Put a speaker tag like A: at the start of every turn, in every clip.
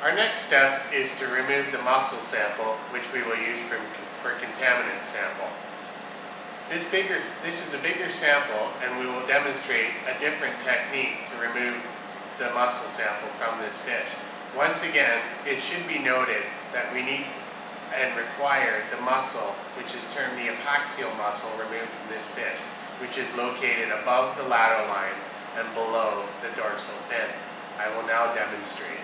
A: Our next step is to remove the mussel sample, which we will use for contaminant sample. This is a bigger sample, and we will demonstrate a different technique to remove the mussel sample from this fish. Once again, it should be noted that we need and require the mussel, which is termed the apaxial mussel, removed from this fish, which is located above the lateral line and below the dorsal fin. I will now demonstrate.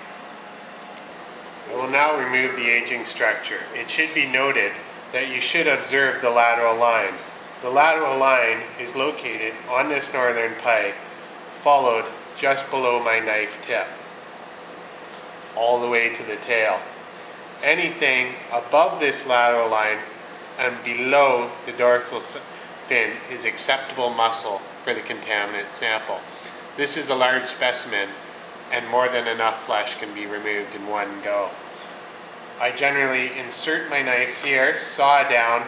A: I will now remove the aging structure. It should be noted that you should observe the lateral line. The lateral line is located on this northern pike, followed just below my knife tip, all the way to the tail. Anything above this lateral line and below the dorsal fin is acceptable mussel for the contaminant sample. This is a large specimen, and more than enough flesh can be removed in one go. I generally insert my knife here, saw down,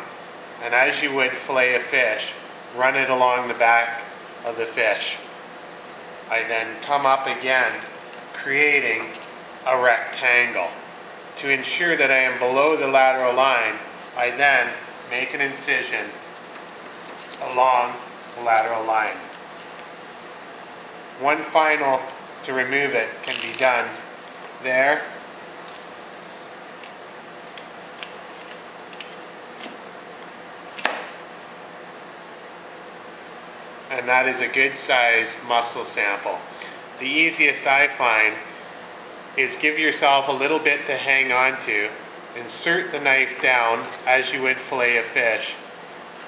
A: and as you would fillet a fish, run it along the back of the fish. I then come up again, creating a rectangle. To ensure that I am below the lateral line, I then make an incision along the lateral line. One final to remove it can be done there. And that is a good size mussel sample. The easiest I find is give yourself a little bit to hang on to, insert the knife down as you would fillet a fish,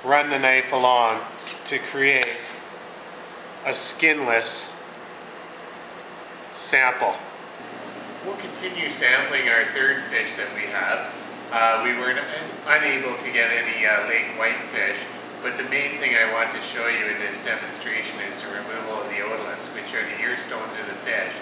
A: run the knife along to create a skinless sample. We'll continue sampling our third fish that we have. We were unable to get any lake whitefish, but the main thing I want to show you in this demonstration is the removal of the otoliths, which are the ear stones of the fish,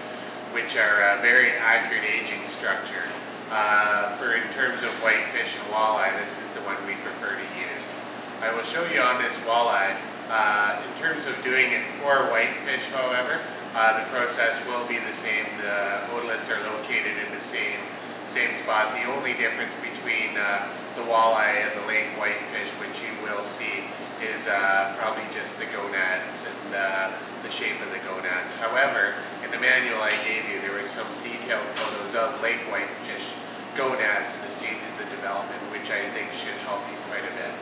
A: which are a very accurate aging structure. In terms of whitefish and walleye, this is the one we prefer to use. I will show you on this walleye. In terms of doing it for whitefish, however, the process will be the same. The otoliths are located in the same spot. The only difference between the walleye and the lake whitefish, which you will see, is probably just the gonads and the shape of the gonads. However, in the manual I gave you, there were some detailed photos of lake whitefish gonads in the stages of development, which I think should help you quite a bit.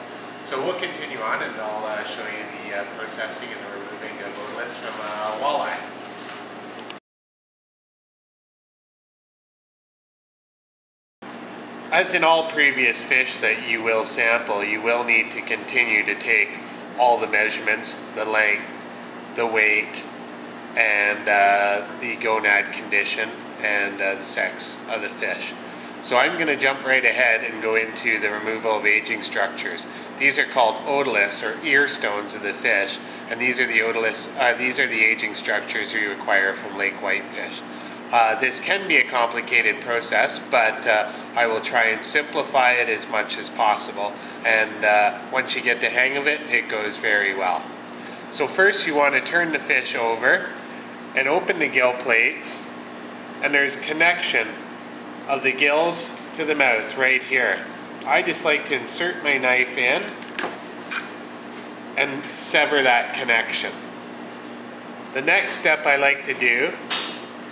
A: So we'll continue on, and I'll show you the processing and the removing of otoliths from walleye. As in all previous fish that you will sample, you will need to continue to take all the measurements, the length, the weight, and the gonad condition, and the sex of the fish. So I'm going to jump right ahead and go into the removal of aging structures. These are called otoliths, or ear stones of the fish, and these are the otoliths. These are the aging structures you require from lake whitefish. This can be a complicated process, but I will try and simplify it as much as possible, and once you get the hang of it, it goes very well. So first you want to turn the fish over and open the gill plates, and there's connection of the gills to the mouth right here. I just like to insert my knife in and sever that connection. The next step I like to do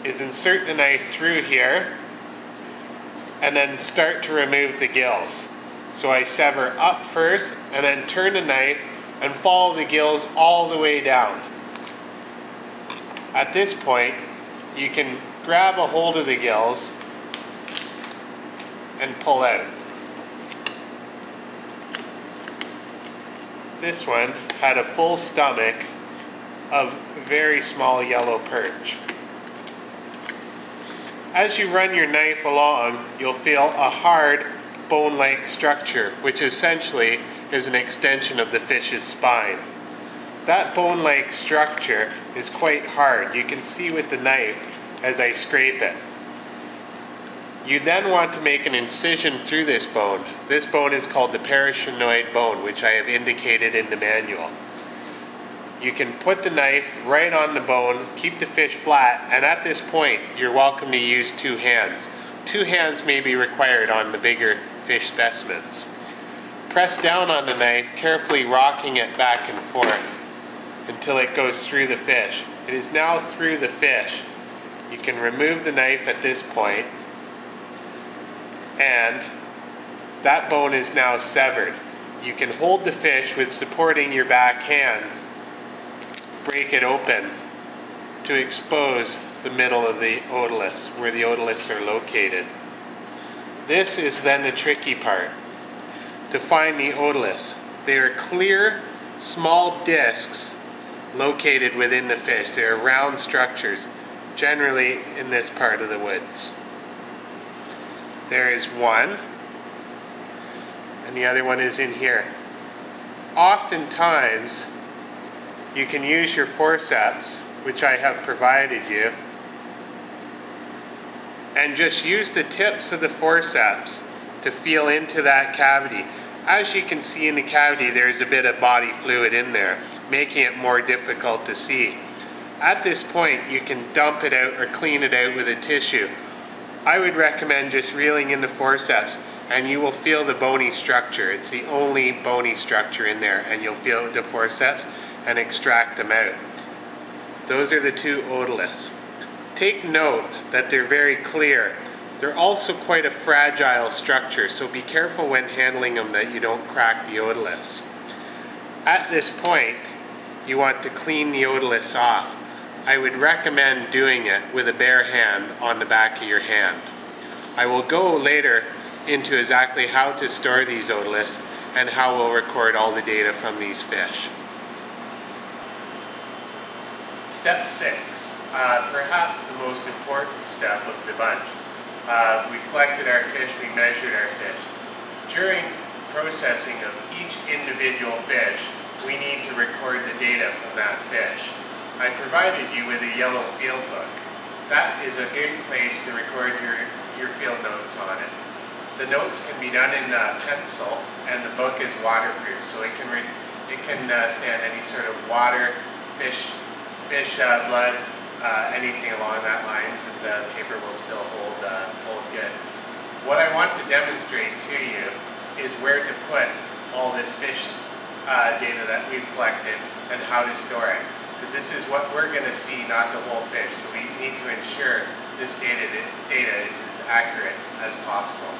A: is insert the knife through here and then start to remove the gills. So I sever up first and then turn the knife and follow the gills all the way down. At this point, you can grab a hold of the gills and pull out. This one had a full stomach of very small yellow perch. As you run your knife along, you'll feel a hard bone-like structure, which essentially is an extension of the fish's spine. That bone-like structure is quite hard. You can see with the knife as I scrape it. You then want to make an incision through this bone. This bone is called the parasynoid bone, which I have indicated in the manual. You can put the knife right on the bone, keep the fish flat, and at this point, you're welcome to use two hands. 2 hands may be required on the bigger fish specimens. Press down on the knife, carefully rocking it back and forth until it goes through the fish. It is now through the fish. You can remove the knife at this point, and that bone is now severed. You can hold the fish with supporting your back hands, break it open to expose the middle of the otoliths, where the otoliths are located. This is then the tricky part, to find the otoliths. They are clear, small discs located within the fish. They are round structures, generally in this part of the woods. There is one, and the other one is in here. Oftentimes, you can use your forceps, which I have provided you, and just use the tips of the forceps to feel into that cavity. As you can see in the cavity, there's a bit of body fluid in there, making it more difficult to see. At this point, you can dump it out or clean it out with a tissue. I would recommend just reeling in the forceps, and you will feel the bony structure. It's the only bony structure in there, and you'll feel the forceps and extract them out. Those are the 2 otoliths. Take note that they're very clear. They're also quite a fragile structure, so be careful when handling them that you don't crack the otoliths. At this point, you want to clean the otoliths off. I would recommend doing it with a bare hand on the back of your hand. I will go later into exactly how to store these otoliths and how we'll record all the data from these fish. Step 6, perhaps the most important step of the bunch. We've collected our fish, we measured our fish. During processing of each individual fish, we need to record the data from that fish. I provided you with a yellow field book. That is a good place to record your field notes on it. The notes can be done in pencil, and the book is waterproof, so it can stand any sort of water, fish blood, anything along that lines, and the paper will still hold good. What I want to demonstrate to you is where to put all this fish data that we've collected and how to store it. Because this is what we're going to see, not the whole fish. So we need to ensure this data is as accurate as possible.